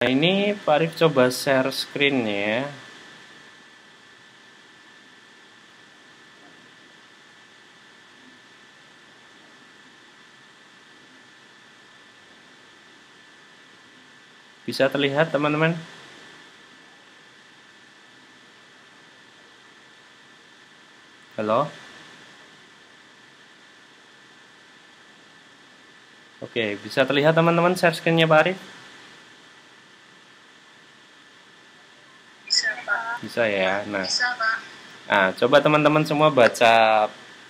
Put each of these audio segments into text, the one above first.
Nah, ini Pak Arif coba share screen ya. Bisa terlihat teman-teman? Halo? Oke, bisa terlihat teman-teman share screen-nya Pak Arif? Bisa, Pak. Bisa ya. Nah, Bisa, Pak. coba teman-teman semua baca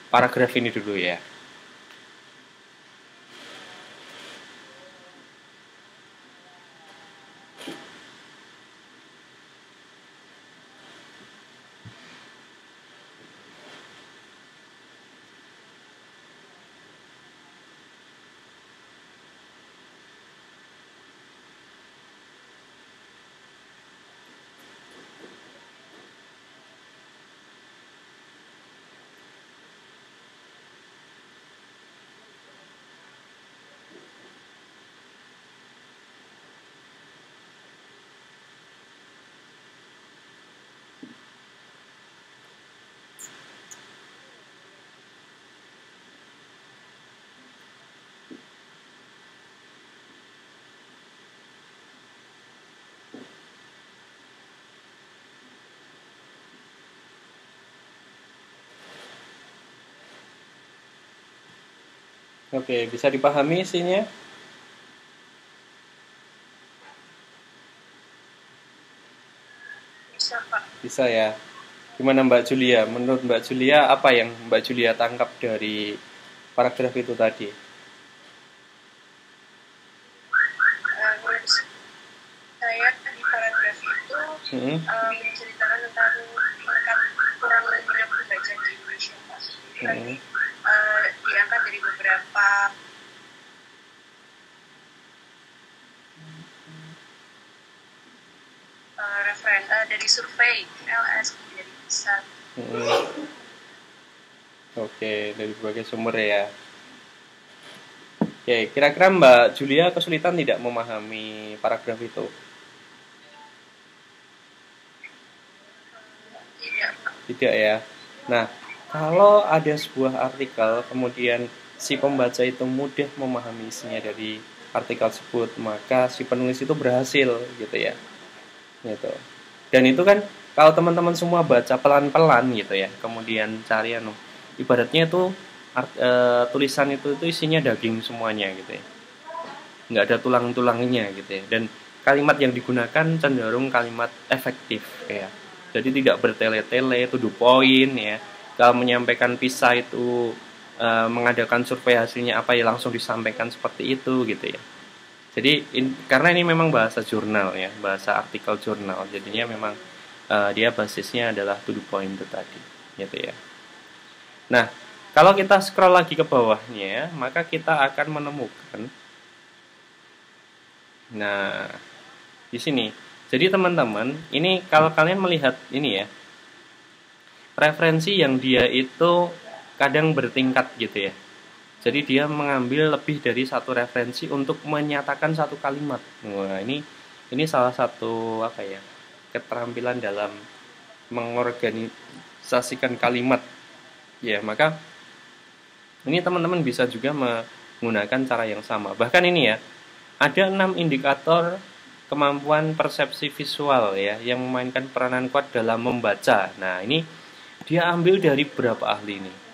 paragraf ini dulu ya. Oke, bisa dipahami isinya? Bisa, Pak. Bisa ya. Gimana Mbak Julia? Menurut Mbak Julia, apa yang Mbak Julia tangkap dari paragraf itu tadi? Menurut saya di paragraf itu Hmm? menceritakan tentang tingkat kurang minat membaca di Indonesia, Pak. Hmm. Diangkat dari beberapa dari survei LS dari PISA. Hmm. Oke, dari berbagai sumber ya. Oke, kira-kira Mbak Julia kesulitan tidak memahami paragraf itu? Tidak, Pak. Tidak ya. Nah, kalau ada sebuah artikel kemudian si pembaca itu mudah memahami isinya dari artikel tersebut, maka si penulis itu berhasil gitu ya. Gitu. Dan itu kan kalau teman-teman semua baca pelan-pelan gitu ya, kemudian cari ibaratnya itu tulisan itu isinya daging semuanya gitu ya. Nggak ada tulang-tulangnya gitu ya. Dan kalimat yang digunakan cenderung kalimat efektif ya. Jadi tidak bertele-tele, to the point ya. Kalau menyampaikan pisah itu mengadakan survei hasilnya apa ya langsung disampaikan seperti itu gitu ya. Jadi karena ini memang bahasa jurnal ya, bahasa artikel jurnal, jadinya memang dia basisnya adalah to the point itu tadi, gitu ya. Nah, kalau kita scroll lagi ke bawahnya, maka kita akan menemukan, nah di sini. Jadi teman-teman, ini kalau kalian melihat ini ya, referensi yang dia itu kadang bertingkat gitu ya. Jadi dia mengambil lebih dari satu referensi untuk menyatakan satu kalimat. Wah, ini salah satu apa ya? Keterampilan dalam mengorganisasikan kalimat. Ya, maka ini teman-teman bisa juga menggunakan cara yang sama. Bahkan ini ya, ada 6 indikator kemampuan persepsi visual ya yang memainkan peranan kuat dalam membaca. Nah, ini dia ambil dari berapa ahli ini?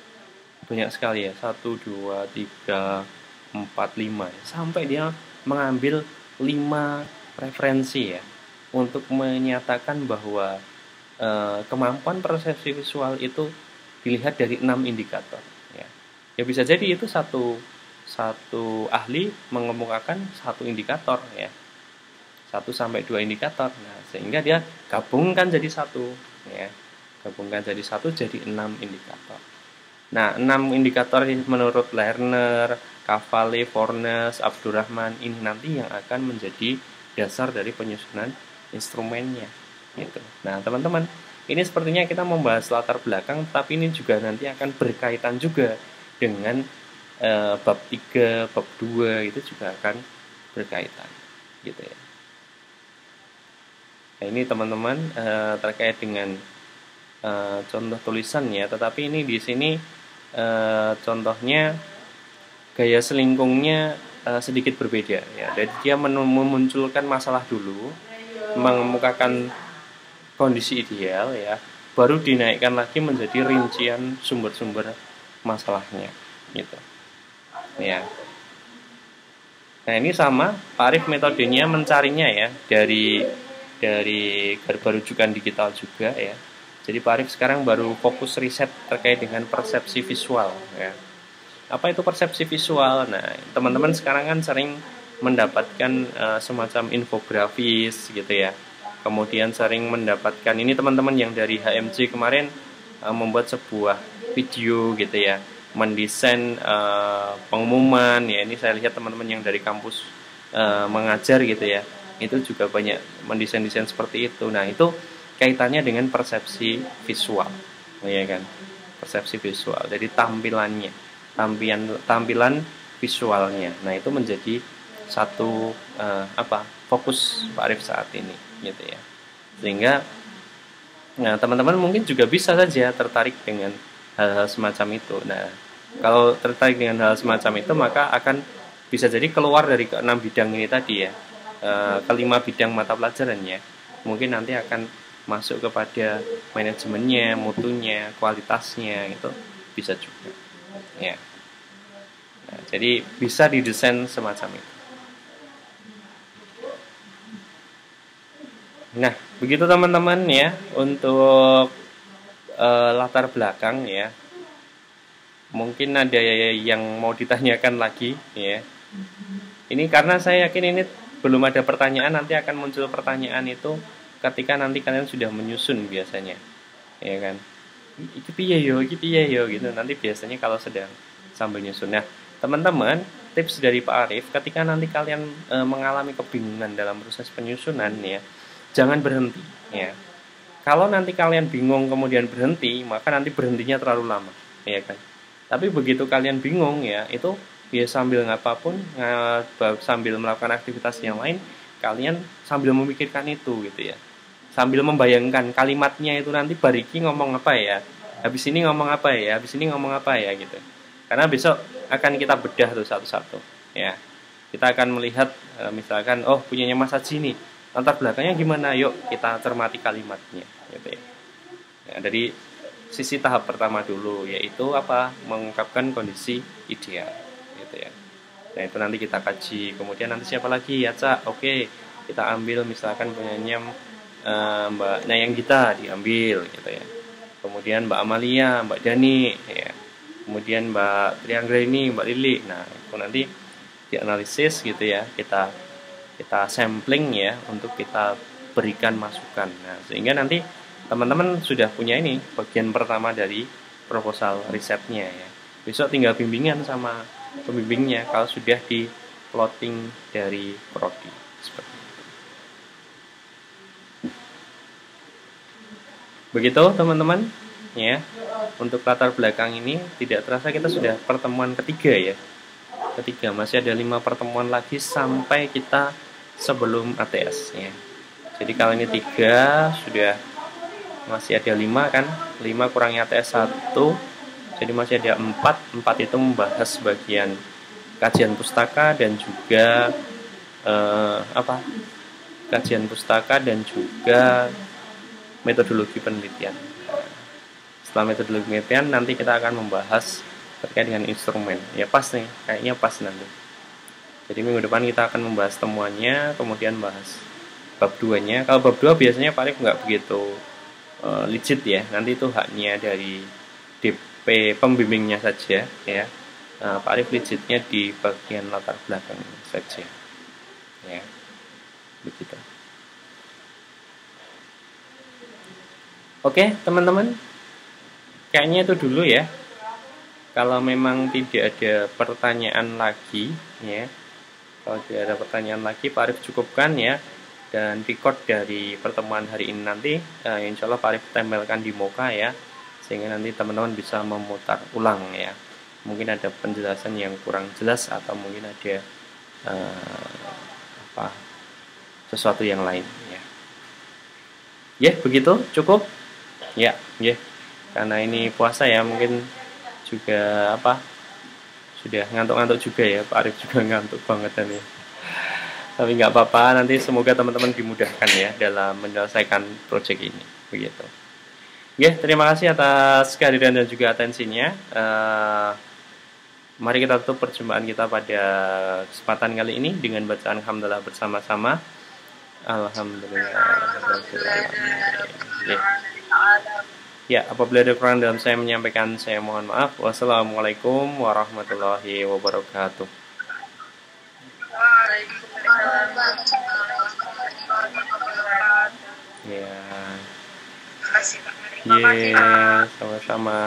Banyak sekali ya, 1, 2, 3, 4, 5 sampai dia mengambil 5 referensi ya untuk menyatakan bahwa kemampuan persepsi visual itu dilihat dari 6 indikator ya. Ya bisa jadi itu satu satu ahli mengemukakan satu indikator ya, 1 sampai 2 indikator. Nah, sehingga dia gabungkan jadi satu ya, gabungkan jadi satu jadi 6 indikator. Nah, 6 indikator ini menurut Lerner, Cavalli, Fornes, Abdurrahman ini nanti yang akan menjadi dasar dari penyusunan instrumennya. Gitu. Nah, teman-teman, ini sepertinya kita membahas latar belakang, tapi ini juga nanti akan berkaitan juga dengan bab 3, bab 2 itu juga akan berkaitan. Gitu ya. Nah, ini teman-teman terkait dengan contoh tulisannya, tetapi ini di sini contohnya gaya selingkungnya sedikit berbeda ya. Jadi dia memunculkan masalah dulu, mengemukakan kondisi ideal ya, baru dinaikkan lagi menjadi rincian sumber-sumber masalahnya gitu ya. Nah, ini sama Pak Arif metodenya mencarinya ya dari garba rujukan digital juga ya. Jadi Pak Arif sekarang baru fokus riset terkait dengan persepsi visual ya. Apa itu persepsi visual? Nah, teman-teman sekarang kan sering mendapatkan semacam infografis gitu ya. Kemudian sering mendapatkan ini teman-teman yang dari HMJ kemarin membuat sebuah video gitu ya, mendesain pengumuman ya. Ini saya lihat teman-teman yang dari kampus mengajar gitu ya, itu juga banyak mendesain-desain seperti itu. Nah, itu kaitannya dengan persepsi visual ya kan, persepsi visual. Jadi tampilan visualnya. Nah, itu menjadi satu fokus Pak Arif saat ini gitu ya. Sehingga nah, teman-teman mungkin juga bisa saja tertarik dengan hal-hal semacam itu. Nah, kalau tertarik dengan hal semacam itu, maka akan bisa jadi keluar dari ke-6 bidang ini tadi ya, ke-5 bidang mata pelajarannya. Mungkin nanti akan masuk kepada manajemennya, mutunya, kualitasnya, itu bisa juga ya. Nah, jadi bisa didesain semacam itu. Nah, begitu teman-teman ya untuk latar belakang ya. Mungkin ada yang mau ditanyakan lagi ya. Ini karena saya yakin ini belum ada pertanyaan, nanti akan muncul pertanyaan itu ketika nanti kalian sudah menyusun biasanya. Ya kan? Iki piye yo gitu. Nanti biasanya kalau sedang sambil nyusun. Nah, teman-teman, tips dari Pak Arif ketika nanti kalian mengalami kebingungan dalam proses penyusunan ya, jangan berhenti ya. Kalau nanti kalian bingung kemudian berhenti, maka nanti berhentinya terlalu lama, ya kan. Tapi begitu kalian bingung ya, itu ya sambil ngapapun, sambil melakukan aktivitas yang lain, kalian sambil memikirkan itu gitu ya. Sambil membayangkan kalimatnya itu nanti bariki ngomong apa ya, habis ini ngomong apa ya, habis ini ngomong apa ya gitu. Karena besok akan kita bedah tuh satu-satu ya. Kita akan melihat misalkan punyanya Mas Haji nih, latar belakangnya gimana, yuk kita cermati kalimatnya gitu ya. Ya, dari sisi tahap pertama dulu, yaitu mengungkapkan kondisi ideal gitu ya. Nah, itu nanti kita kaji. Kemudian nanti siapa lagi ya, Cak? Oke, kita ambil misalkan punyanya Mbak Nayang Gita diambil gitu ya. Kemudian Mbak Amalia, Mbak Dani ya. Kemudian Mbak Trianggreni, Mbak Lili. Nah, itu nanti dianalisis gitu ya. Kita sampling ya untuk kita berikan masukan. Nah, sehingga nanti teman-teman sudah punya ini bagian pertama dari proposal risetnya ya. Besok tinggal bimbingan sama pembimbingnya kalau sudah di plotting dari prodi seperti itu. Begitu teman-teman ya. Untuk latar belakang ini tidak terasa kita sudah pertemuan ketiga ya. Ketiga, masih ada 5 pertemuan lagi sampai kita sebelum ATS ya. Jadi kalau ini 3 sudah, masih ada 5 kan, 5 kurangi ATS 1, jadi masih ada 4 itu membahas bagian kajian pustaka dan juga kajian pustaka dan juga metodologi penelitian. Setelah metodologi penelitian nanti kita akan membahas terkait dengan instrumen. Ya pas nih, kayaknya pas nanti. Jadi minggu depan kita akan membahas temuannya, kemudian bahas bab 2-nya. Kalau bab 2 biasanya Pak Arif nggak begitu legit ya. Nanti itu haknya dari DP pembimbingnya saja ya. Pak Arif legitnya di bagian latar belakang saja. Ya. Begitu. Oke, teman-teman. Kayaknya itu dulu ya. Kalau memang tidak ada pertanyaan lagi ya, kalau tidak ada pertanyaan lagi, Pak Arif cukupkan ya, dan record dari pertemuan hari ini nanti insya Allah Pak Arif tempelkan di Moka ya, sehingga nanti teman-teman bisa memutar ulang ya. Mungkin ada penjelasan yang kurang jelas atau mungkin ada sesuatu yang lain ya. Ya, begitu cukup. Ya, ya. Karena ini puasa ya, mungkin juga apa? Sudah ngantuk-ngantuk juga ya, Pak Arif juga ngantuk banget ini. Tapi nggak apa-apa, nanti semoga teman-teman dimudahkan ya dalam menyelesaikan proyek ini. Begitu. Ya, terima kasih atas kehadiran dan juga atensinya. Mari kita tutup perjumpaan kita pada kesempatan kali ini dengan bacaan hamdalah bersama-sama. Alhamdulillah. Ya, apabila ada kurang dalam saya menyampaikan, saya mohon maaf. Wassalamualaikum warahmatullahi wabarakatuh. Ya. Terima kasih Pak. Iya, sama-sama.